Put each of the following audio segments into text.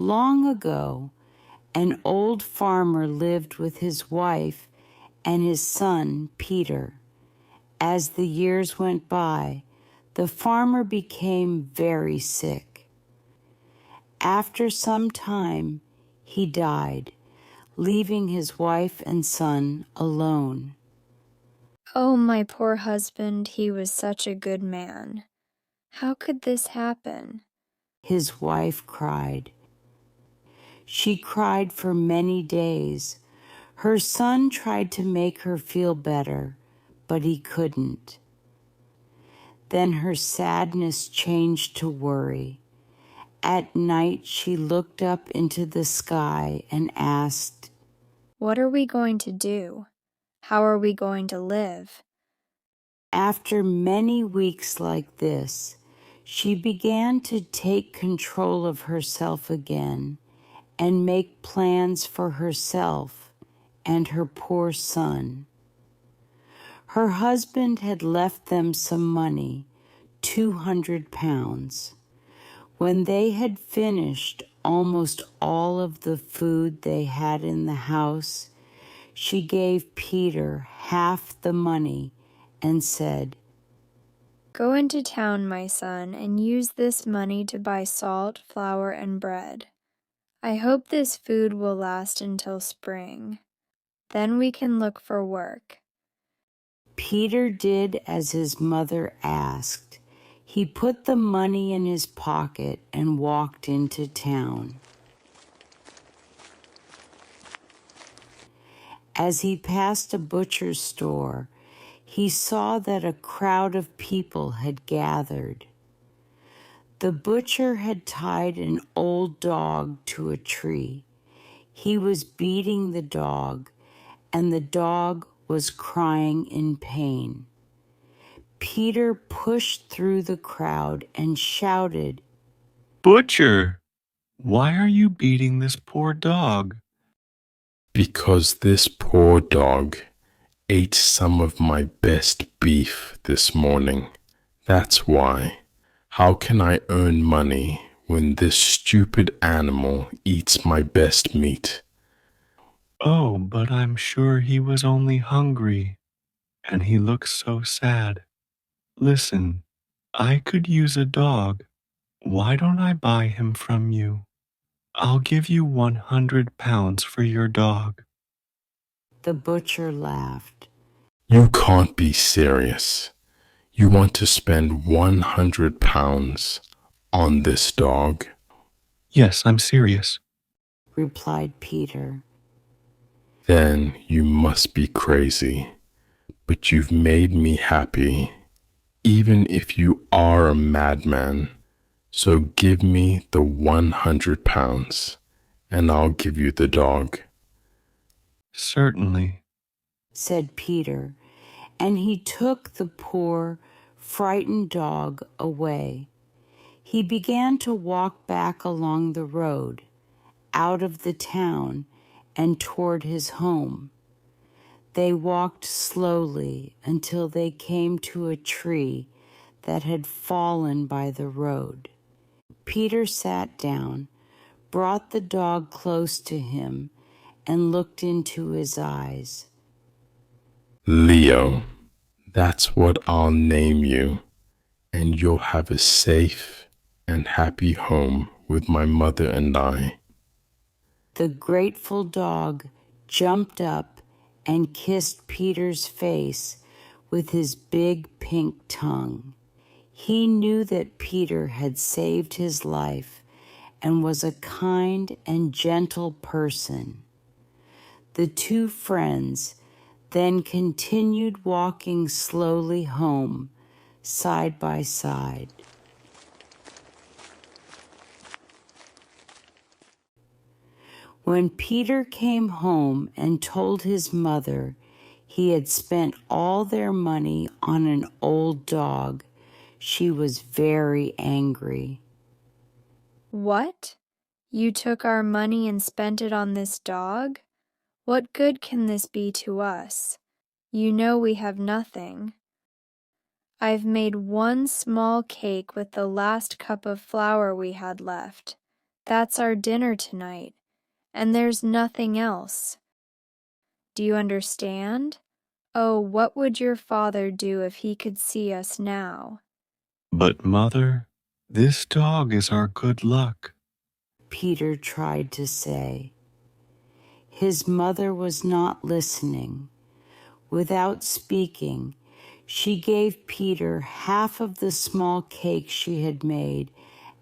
Long ago, an old farmer lived with his wife and his son, Peter. As the years went by, the farmer became very sick. After some time, he died, leaving his wife and son alone. Oh, my poor husband, he was such a good man. How could this happen? His wife cried. She cried for many days. Her son tried to make her feel better, but he couldn't. Then her sadness changed to worry. At night, she looked up into the sky and asked, What are we going to do? How are we going to live? After many weeks like this, she began to take control of herself again and make plans for herself and her poor son. Her husband had left them some money, 200 pounds. When they had finished almost all of the food they had in the house, she gave Peter half the money and said, Go into town, my son, and use this money to buy salt, flour, and bread. I hope this food will last until spring. Then we can look for work. Peter did as his mother asked. He put the money in his pocket and walked into town. As he passed a butcher's store, he saw that a crowd of people had gathered. The butcher had tied an old dog to a tree. He was beating the dog, and the dog was crying in pain. Peter pushed through the crowd and shouted, Butcher, why are you beating this poor dog? Because this poor dog ate some of my best beef this morning. That's why. How can I earn money when this stupid animal eats my best meat? Oh, but I'm sure he was only hungry, and he looks so sad. Listen, I could use a dog. Why don't I buy him from you? I'll give you 100 pounds for your dog. The butcher laughed. You can't be serious. You want to spend 100 pounds on this dog? Yes, I'm serious, replied Peter. Then you must be crazy. But you've made me happy, even if you are a madman. So give me the 100 pounds, and I'll give you the dog. Certainly, said Peter, and he took the poor, frightened dog away. He began to walk back along the road, out of the town, and toward his home. They walked slowly until they came to a tree that had fallen by the road. Peter sat down, brought the dog close to him, and looked into his eyes. Leo, that's what I'll name you, and you'll have a safe and happy home with my mother and I. The grateful dog jumped up and kissed Peter's face with his big pink tongue. He knew that Peter had saved his life and was a kind and gentle person. The two friends then continued walking slowly home, side by side. When Peter came home and told his mother he had spent all their money on an old dog, she was very angry. What? You took our money and spent it on this dog? What good can this be to us? You know we have nothing. I've made one small cake with the last cup of flour we had left. That's our dinner tonight, and there's nothing else. Do you understand? Oh, what would your father do if he could see us now? But, Mother, this dog is our good luck. Peter tried to say. His mother was not listening. Without speaking, she gave Peter half of the small cake she had made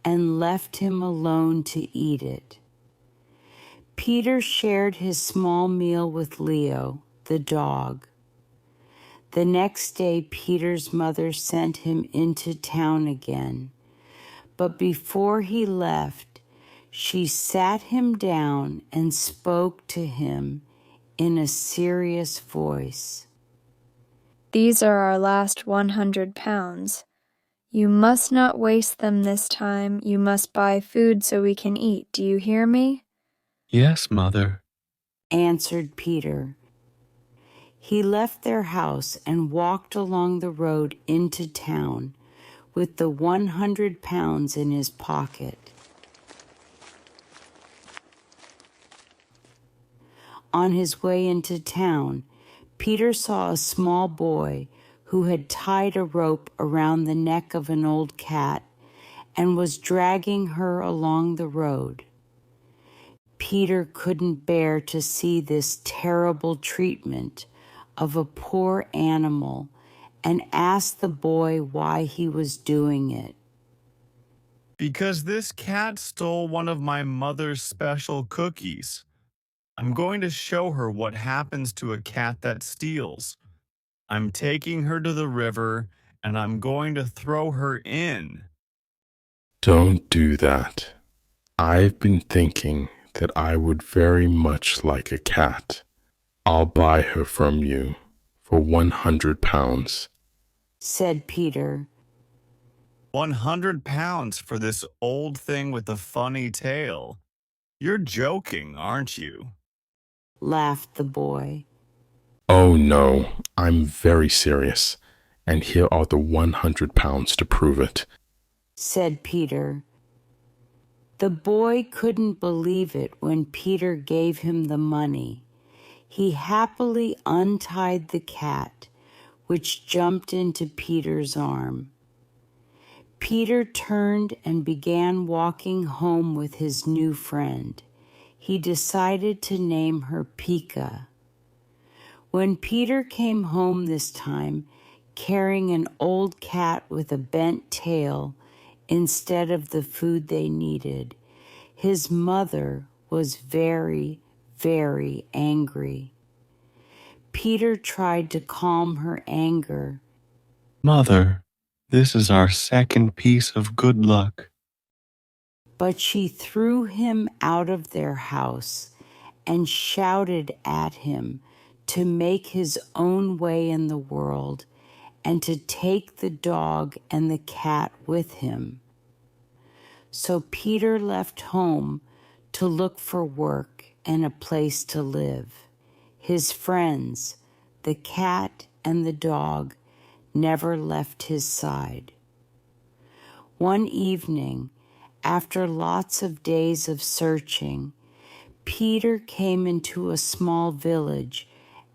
and left him alone to eat it. Peter shared his small meal with Leo, the dog. The next day, Peter's mother sent him into town again. But before he left, she sat him down and spoke to him in a serious voice. These are our last 100 pounds. You must not waste them this time. You must buy food so we can eat. Do you hear me? Yes, Mother, Answered Peter. He left their house and walked along the road into town with the 100 pounds in his pocket. On his way into town, Peter saw a small boy who had tied a rope around the neck of an old cat and was dragging her along the road. Peter couldn't bear to see this terrible treatment of a poor animal and asked the boy why he was doing it. Because this cat stole one of my mother's special cookies. I'm going to show her what happens to a cat that steals. I'm taking her to the river and I'm going to throw her in. Don't do that. I've been thinking that I would very much like a cat. I'll buy her from you for 100 pounds. Said Peter. 100 pounds for this old thing with a funny tail. You're joking, aren't you? Laughed the boy. Oh no, I'm very serious, and here are the 100 pounds to prove it. Said Peter. The boy couldn't believe it when Peter gave him the money. He happily untied the cat, which jumped into Peter's arm. Peter turned and began walking home with his new friend. He decided to name her Pika. When Peter came home this time, carrying an old cat with a bent tail instead of the food they needed, his mother was very, very angry. Peter tried to calm her anger. Mother, this is our second piece of good luck. But she threw him out of their house and shouted at him to make his own way in the world and to take the dog and the cat with him. So Peter left home to look for work and a place to live. His friends, the cat and the dog, never left his side. One evening, after lots of days of searching, Peter came into a small village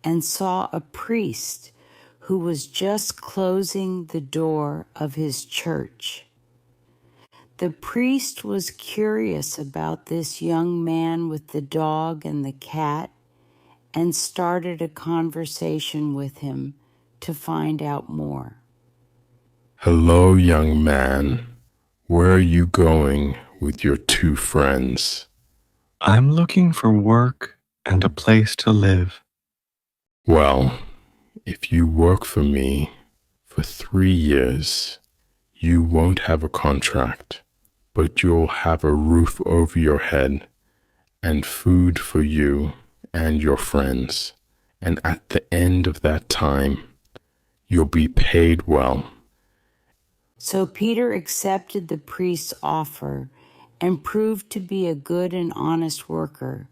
and saw a priest who was just closing the door of his church. The priest was curious about this young man with the dog and the cat and started a conversation with him to find out more. Hello, young man. Where are you going with your two friends? I'm looking for work and a place to live. Well, if you work for me for 3 years, you won't have a contract, but you'll have a roof over your head and food for you and your friends. And at the end of that time, you'll be paid well. So Peter accepted the priest's offer and proved to be a good and honest worker.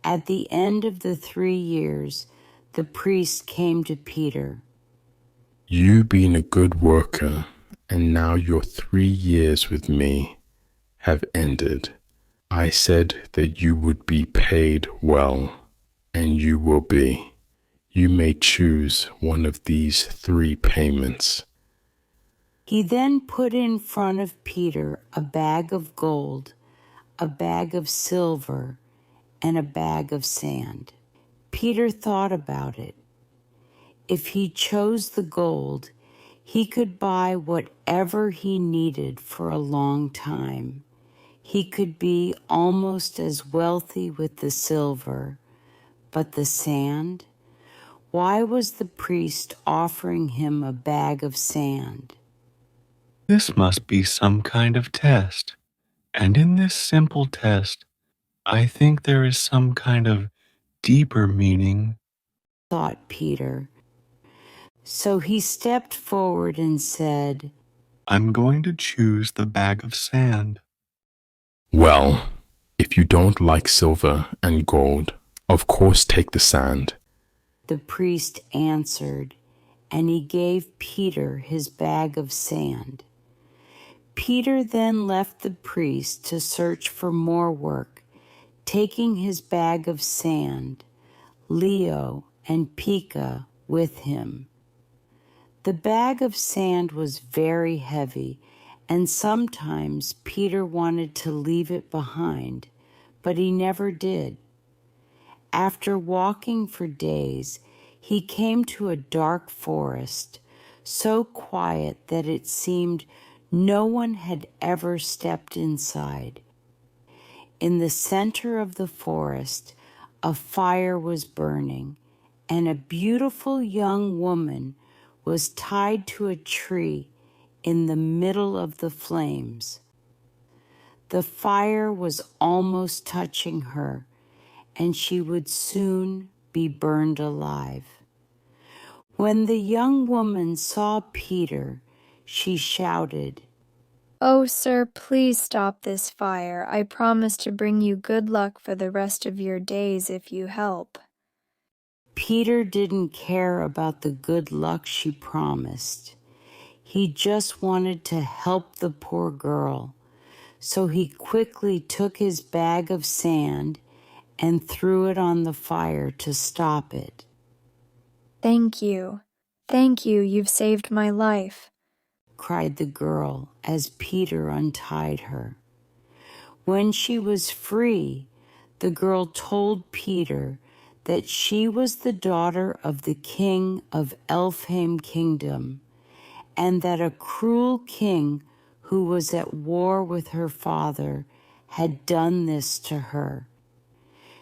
At the end of the 3 years, the priest came to Peter. You've been a good worker, and now your 3 years with me have ended. I said that you would be paid well, and you will be. You may choose one of these 3 payments. He then put in front of Peter a bag of gold, a bag of silver, and a bag of sand. Peter thought about it. If he chose the gold, he could buy whatever he needed for a long time. He could be almost as wealthy with the silver, but the sand? Why was the priest offering him a bag of sand? This must be some kind of test. And in this simple test, I think there is some kind of deeper meaning. Thought Peter. So he stepped forward and said, I'm going to choose the bag of sand. Well, if you don't like silver and gold, of course take the sand. The priest answered, and he gave Peter his bag of sand. Peter then left the priest to search for more work, taking his bag of sand, Leo and Pika with him. The bag of sand was very heavy, and sometimes Peter wanted to leave it behind, but he never did. After walking for days, he came to a dark forest, so quiet that it seemed no one had ever stepped inside. In the center of the forest, a fire was burning, and a beautiful young woman was tied to a tree in the middle of the flames. The fire was almost touching her, and she would soon be burned alive. When the young woman saw Peter, she shouted, "Oh, sir, please stop this fire. I promise to bring you good luck for the rest of your days if you help." Peter didn't care about the good luck she promised. He just wanted to help the poor girl. So he quickly took his bag of sand and threw it on the fire to stop it. "Thank you. Thank you, you've saved my life," cried the girl as Peter untied her. When she was free, the girl told Peter that she was the daughter of the king of Elfheim Kingdom, and that a cruel king who was at war with her father had done this to her.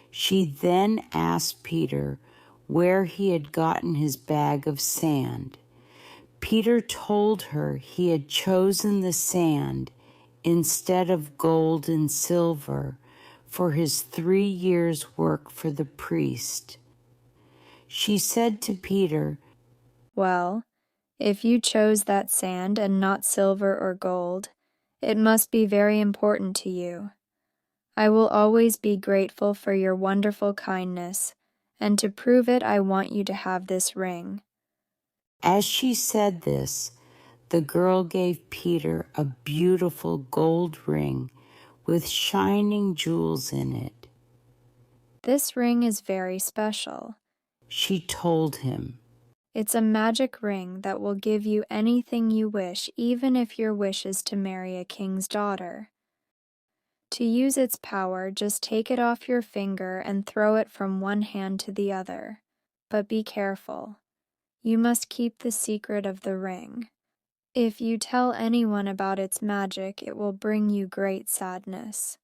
She then asked Peter where he had gotten his bag of sand. Peter told her he had chosen the sand instead of gold and silver for his 3 years' work for the priest. She said to Peter, "Well, if you chose that sand and not silver or gold, it must be very important to you. I will always be grateful for your wonderful kindness, and to prove it, I want you to have this ring." As she said this, the girl gave Peter a beautiful gold ring with shining jewels in it. "This ring is very special. She told him, It's a magic ring that will give you anything you wish, even if your wish is to marry a king's daughter. To use its power, just take it off your finger and throw it from one hand to the other. But be careful. You must keep the secret of the ring. If you tell anyone about its magic, it will bring you great sadness."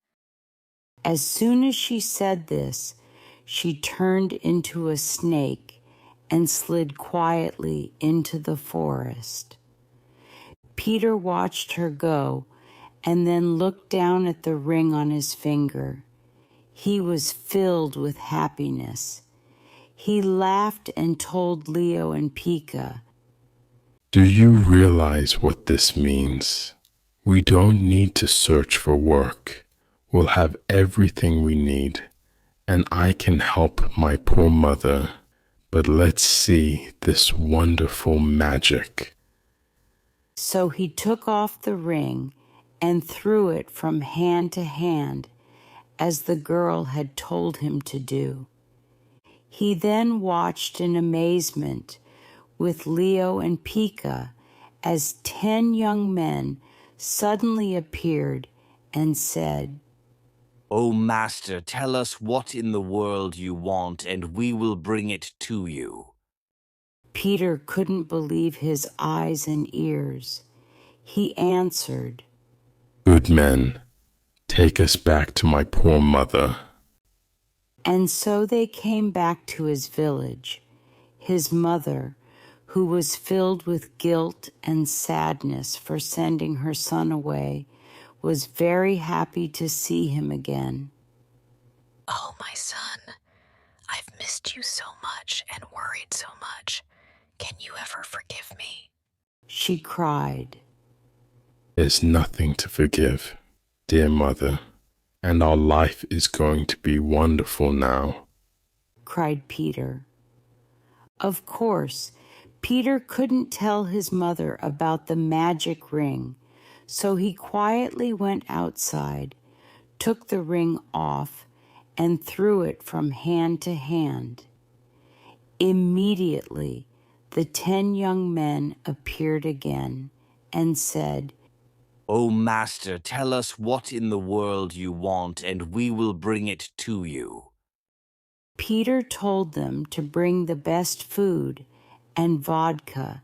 As soon as she said this, she turned into a snake and slid quietly into the forest. Peter watched her go and then looked down at the ring on his finger. He was filled with happiness. He laughed and told Leo and Pika, Do you realize what this means? We don't need to search for work. We'll have everything we need, and I can help my poor mother. But let's see this wonderful magic. So he took off the ring and threw it from hand to hand, as the girl had told him to do. He then watched in amazement with Leo and Pika as 10 young men suddenly appeared and said, "O Master, tell us what in the world you want, and we will bring it to you." Peter couldn't believe his eyes and ears. He answered, Good men, take us back to my poor mother. and so they came back to his village. His mother, who was filled with guilt and sadness for sending her son away, was very happy to see him again. "Oh, my son, I've missed you so much and worried so much. Can you ever forgive me?" She cried. There's nothing to forgive, dear mother, and our life is going to be wonderful now. Cried Peter. Of course, Peter couldn't tell his mother about the magic ring, so he quietly went outside, took the ring off, and threw it from hand to hand. Immediately, the 10 young men appeared again and said, "O Master, tell us what in the world you want, and we will bring it to you." Peter told them to bring the best food and vodka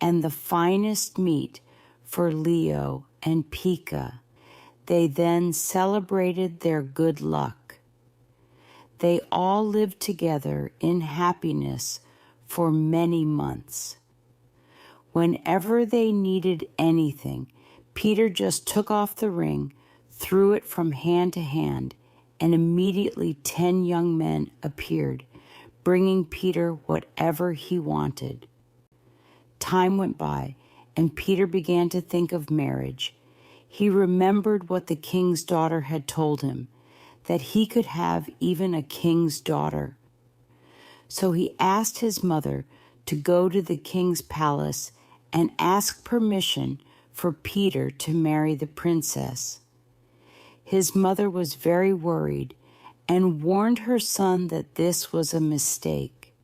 and the finest meat for Leo and Pika. They then celebrated their good luck. They all lived together in happiness for many months. Whenever they needed anything, Peter just took off the ring, threw it from hand to hand, and immediately 10 young men appeared, bringing Peter whatever he wanted. Time went by, and Peter began to think of marriage. He remembered what the king's daughter had told him, that he could have even a king's daughter. So he asked his mother to go to the king's palace and ask permission for Peter to marry the princess. His mother was very worried and warned her son that this was a mistake.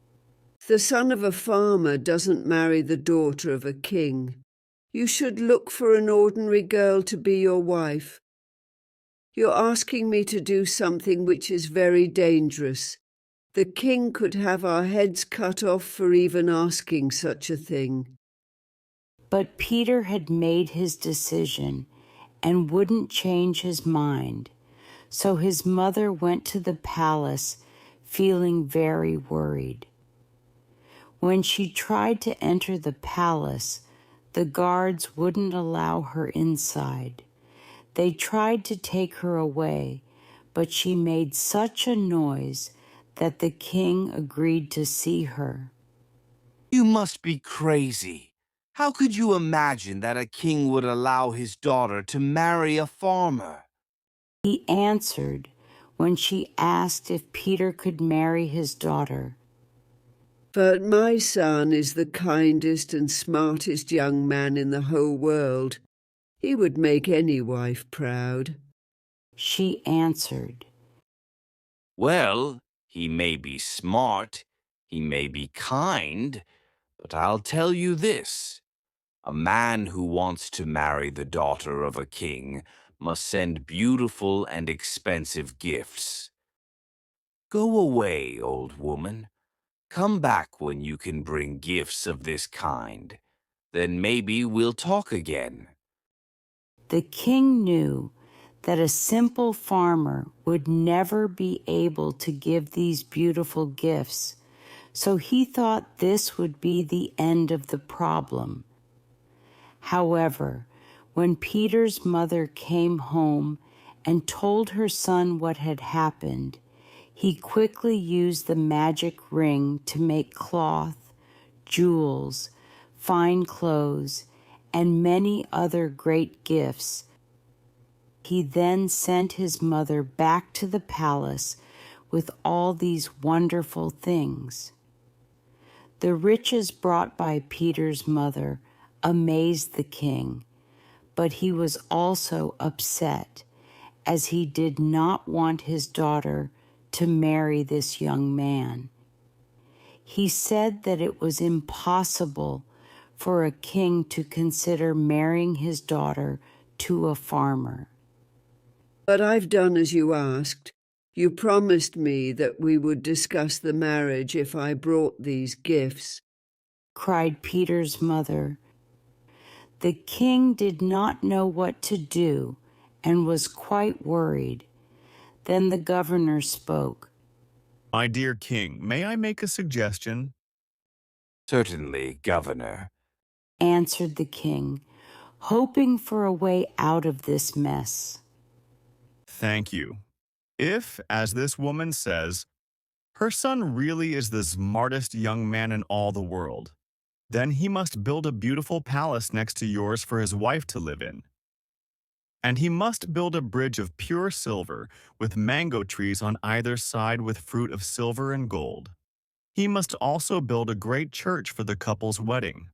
The son of a farmer doesn't marry the daughter of a king. You should look for an ordinary girl to be your wife. You're asking me to do something which is very dangerous. The king could have our heads cut off for even asking such a thing. But Peter had made his decision and wouldn't change his mind, so his mother went to the palace feeling very worried. When she tried to enter the palace, the guards wouldn't allow her inside. They tried to take her away, but she made such a noise that the king agreed to see her. "You must be crazy. How could you imagine that a king would allow his daughter to marry a farmer?" He answered when she asked if Peter could marry his daughter. But my son is the kindest and smartest young man in the whole world. He would make any wife proud. She answered, "Well, he may be smart, he may be kind, but I'll tell you this. A man who wants to marry the daughter of a king must send beautiful and expensive gifts. Go away, old woman. Come back when you can bring gifts of this kind. Then maybe we'll talk again." The king knew that a simple farmer would never be able to give these beautiful gifts, so he thought this would be the end of the problem. However, when Peter's mother came home and told her son what had happened, he quickly used the magic ring to make cloth, jewels, fine clothes, and many other great gifts. He then sent his mother back to the palace with all these wonderful things. The riches brought by Peter's mother amazed the king, but he was also upset, as he did not want his daughter to marry this young man. He said that it was impossible for a king to consider marrying his daughter to a farmer. But I've done as you asked. You promised me that we would discuss the marriage if I brought these gifts, cried Peter's mother. The king did not know what to do and was quite worried. Then the governor spoke. My dear king, may I make a suggestion? Certainly, Governor, answered the king, hoping for a way out of this mess. Thank you. If, as this woman says, her son really is the smartest young man in all the world, then he must build a beautiful palace next to yours for his wife to live in. And he must build a bridge of pure silver with mango trees on either side with fruit of silver and gold. He must also build a great church for the couple's wedding.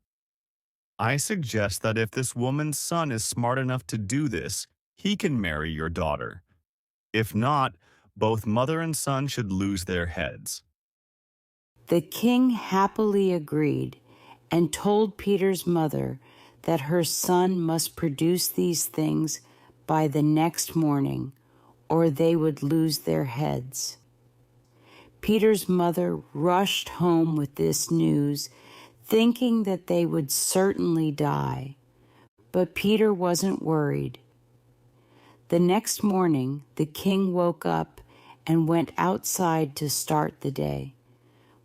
I suggest that if this woman's son is smart enough to do this, he can marry your daughter. If not, both mother and son should lose their heads. The king happily agreed and told Peter's mother that her son must produce these things by the next morning, or they would lose their heads. Peter's mother rushed home with this news, thinking that they would certainly die. But Peter wasn't worried. The next morning, the king woke up and went outside to start the day.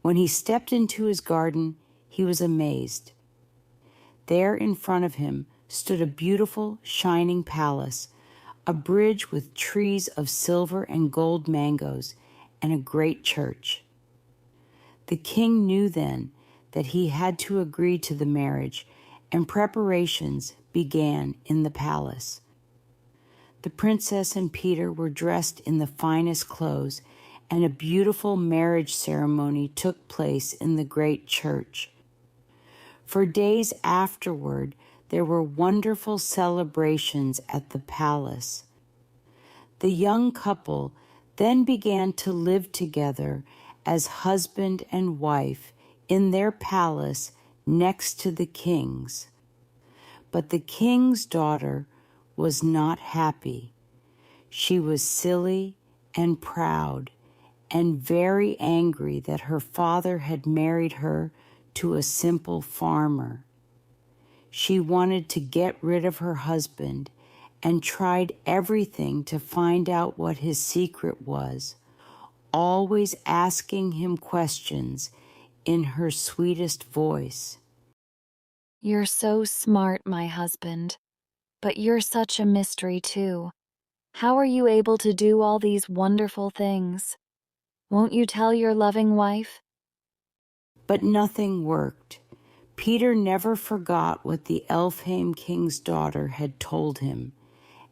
When he stepped into his garden, he was amazed. There in front of him stood a beautiful, shining palace, a bridge with trees of silver and gold mangoes, and a great church. The king knew then that he had to agree to the marriage, and preparations began in the palace. The princess and Peter were dressed in the finest clothes, and a beautiful marriage ceremony took place in the great church. For days afterward, there were wonderful celebrations at the palace. The young couple then began to live together as husband and wife in their palace next to the king's. But the king's daughter was not happy. She was silly and proud and very angry that her father had married her to a simple farmer. She wanted to get rid of her husband and tried everything to find out what his secret was, always asking him questions in her sweetest voice. You're so smart, my husband, but you're such a mystery too. How are you able to do all these wonderful things? Won't you tell your loving wife? But nothing worked. Peter never forgot what the Elfhame king's daughter had told him,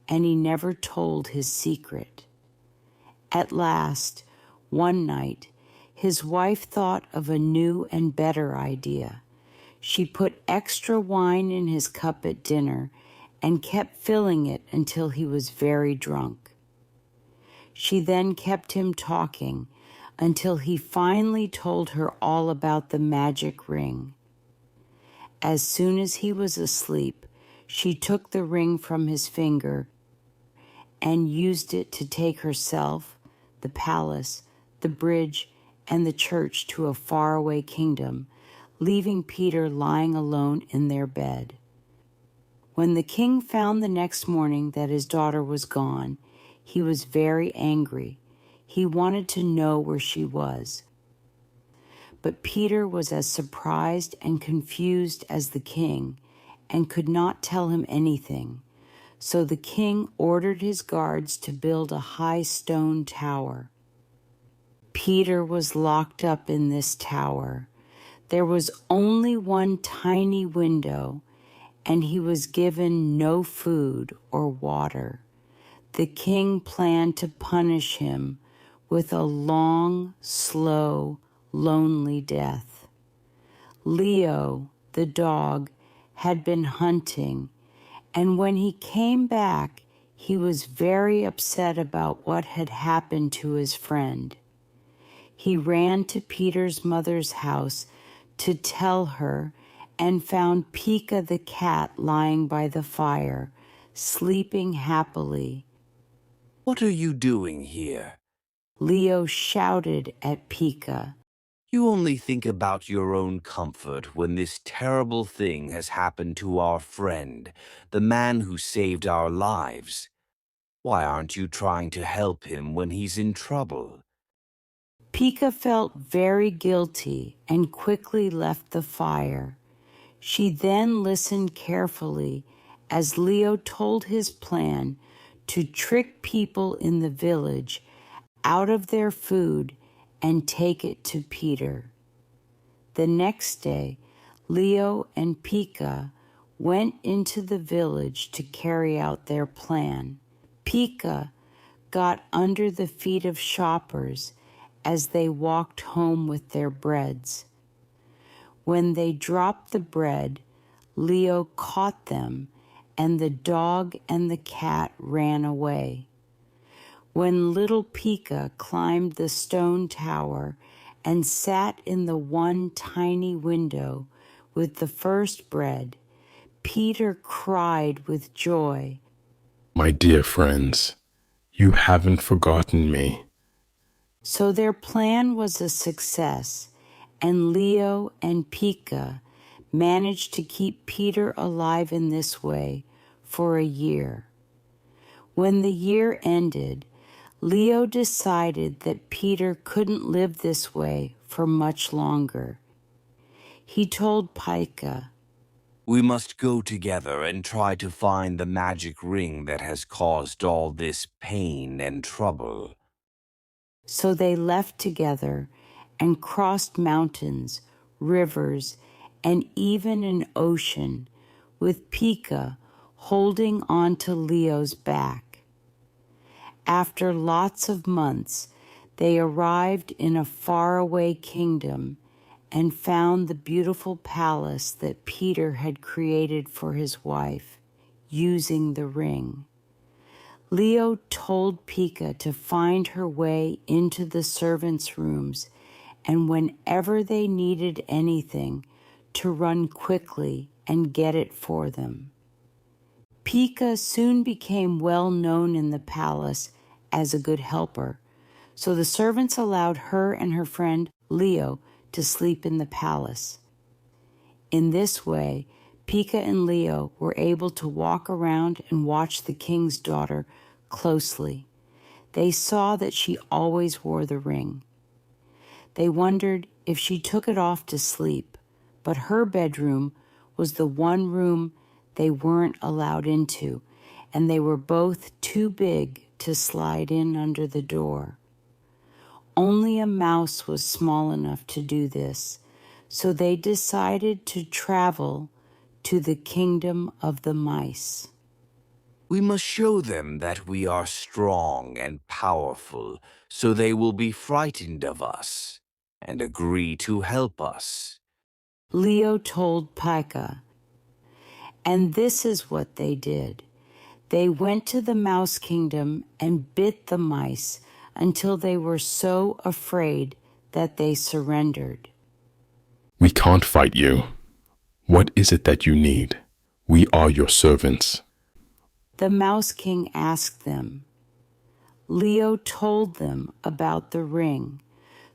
and he never told his secret. At last, one night, his wife thought of a new and better idea. She put extra wine in his cup at dinner and kept filling it until he was very drunk. She then kept him talking until he finally told her all about the magic ring. As soon as he was asleep, she took the ring from his finger and used it to take herself, the palace, the bridge, and the church to a faraway kingdom, leaving Peter lying alone in their bed. When the king found the next morning that his daughter was gone, he was very angry. He wanted to know where she was. But Peter was as surprised and confused as the king and could not tell him anything. So the king ordered his guards to build a high stone tower. Peter was locked up in this tower. There was only one tiny window, and he was given no food or water. The king planned to punish him with a long, slow, lonely death. Leo, the dog, had been hunting, and when he came back, he was very upset about what had happened to his friend. He ran to Peter's mother's house to tell her and found Pika the cat lying by the fire, sleeping happily. What are you doing here? Leo shouted at Pika. You only think about your own comfort when this terrible thing has happened to our friend, the man who saved our lives. Why aren't you trying to help him when he's in trouble? Pika felt very guilty and quickly left the fire. She then listened carefully as Leo told his plan to trick people in the village out of their food and take it to Peter. The next day, Leo and Pika went into the village to carry out their plan. Pika got under the feet of shoppers as they walked home with their breads. When they dropped the bread, Leo caught them, and the dog and the cat ran away. When little Pika climbed the stone tower and sat in the one tiny window with the first bread, Peter cried with joy. My dear friends, you haven't forgotten me. So their plan was a success, and Leo and Pika managed to keep Peter alive in this way for a year. When the year ended, Leo decided that Peter couldn't live this way for much longer. He told Pika, We must go together and try to find the magic ring that has caused all this pain and trouble. So they left together and crossed mountains, rivers, and even an ocean, with Pika holding on to Leo's back. After lots of months, they arrived in a faraway kingdom and found the beautiful palace that Peter had created for his wife, using the ring. Leo told Pika to find her way into the servants' rooms, and whenever they needed anything, to run quickly and get it for them. Pika soon became well known in the palace as a good helper, so the servants allowed her and her friend Leo to sleep in the palace. In this way, Pika and Leo were able to walk around and watch the king's daughter closely. They saw that she always wore the ring. They wondered if she took it off to sleep, but her bedroom was the one room they weren't allowed into, and they were both too big to slide in under the door. Only a mouse was small enough to do this, so they decided to travel to the kingdom of the mice. We must show them that we are strong and powerful, so they will be frightened of us and agree to help us. Leo told Pika, and this is what they did. They went to the mouse kingdom and bit the mice until they were so afraid that they surrendered. We can't fight you. What is it that you need? We are your servants. The Mouse King asked them. Leo told them about the ring.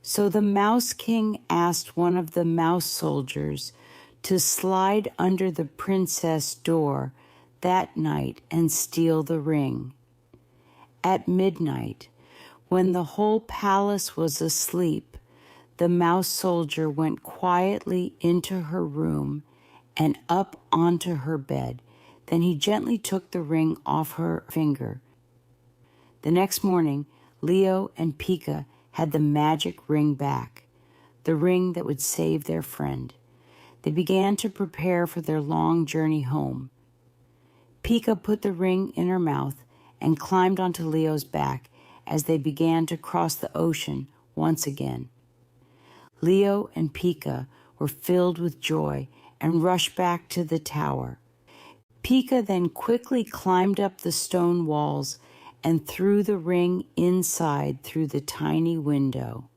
So the Mouse King asked one of the mouse soldiers to slide under the princess' door that night and steal the ring. At midnight, when the whole palace was asleep, the mouse soldier went quietly into her room and up onto her bed. Then he gently took the ring off her finger. The next morning, Leo and Pika had the magic ring back, the ring that would save their friend. They began to prepare for their long journey home. Pika put the ring in her mouth and climbed onto Leo's back as they began to cross the ocean once again. Leo and Pika were filled with joy and rushed back to the tower. Pika then quickly climbed up the stone walls and threw the ring inside through the tiny window.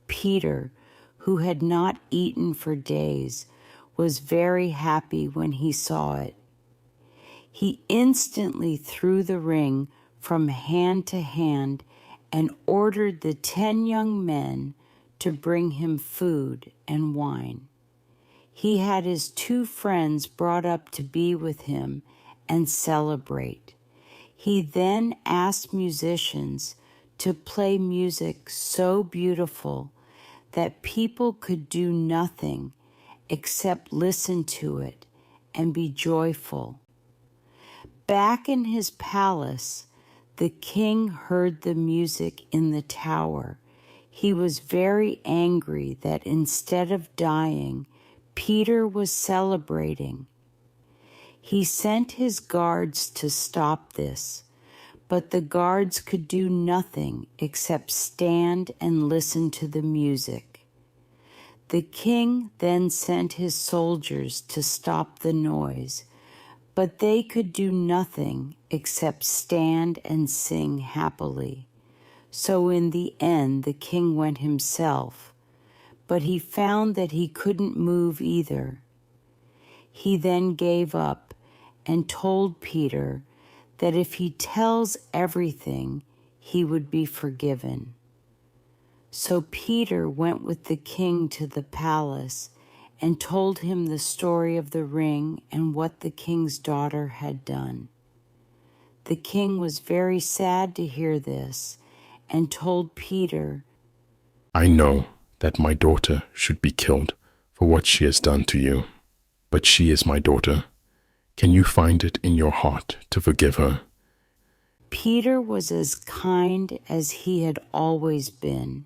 Peter, who had not eaten for days, was very happy when he saw it. He instantly threw the ring from hand to hand and ordered the 10 young men to bring him food and wine. He had his 2 friends brought up to be with him and celebrate. He then asked musicians to play music so beautiful that people could do nothing except listen to it and be joyful. Back in his palace, the king heard the music in the tower. He was very angry that instead of dying, Peter was celebrating. He sent his guards to stop this, but the guards could do nothing except stand and listen to the music. The king then sent his soldiers to stop the noise, but they could do nothing except stand and sing happily. So in the end, the king went himself, but he found that he couldn't move either. He then gave up and told Peter that if he tells everything, he would be forgiven. So Peter went with the king to the palace and told him the story of the ring and what the king's daughter had done. The king was very sad to hear this and told Peter, I know that my daughter should be killed for what she has done to you, but she is my daughter. Can you find it in your heart to forgive her? Peter was as kind as he had always been.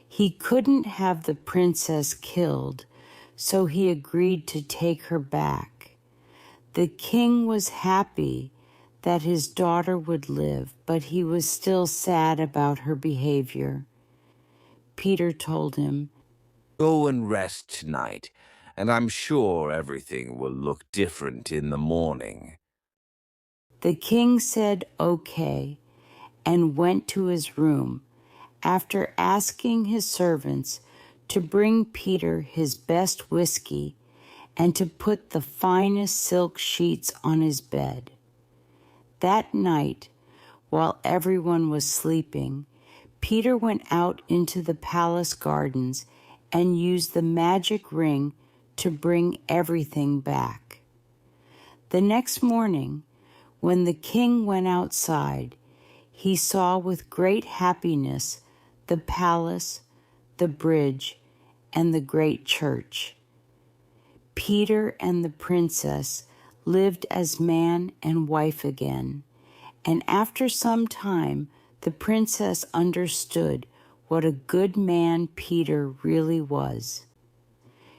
He couldn't have the princess killed, so he agreed to take her back. The king was happy that his daughter would live, but he was still sad about her behavior. Peter told him, Go and rest tonight, and I'm sure everything will look different in the morning. The king said okay and went to his room after asking his servants to bring Peter his best whiskey and to put the finest silk sheets on his bed. That night, while everyone was sleeping, Peter went out into the palace gardens and used the magic ring to bring everything back. The next morning, when the king went outside, he saw with great happiness the palace, the bridge, and the great church. Peter and the princess lived as man and wife again, and after some time, the princess understood what a good man Peter really was.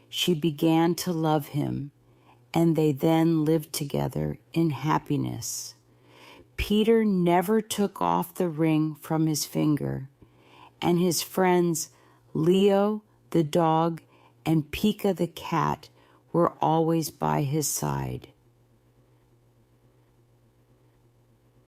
She began to love him, and they then lived together in happiness. Peter never took off the ring from his finger, and his friends Leo the dog and Pika the cat were always by his side.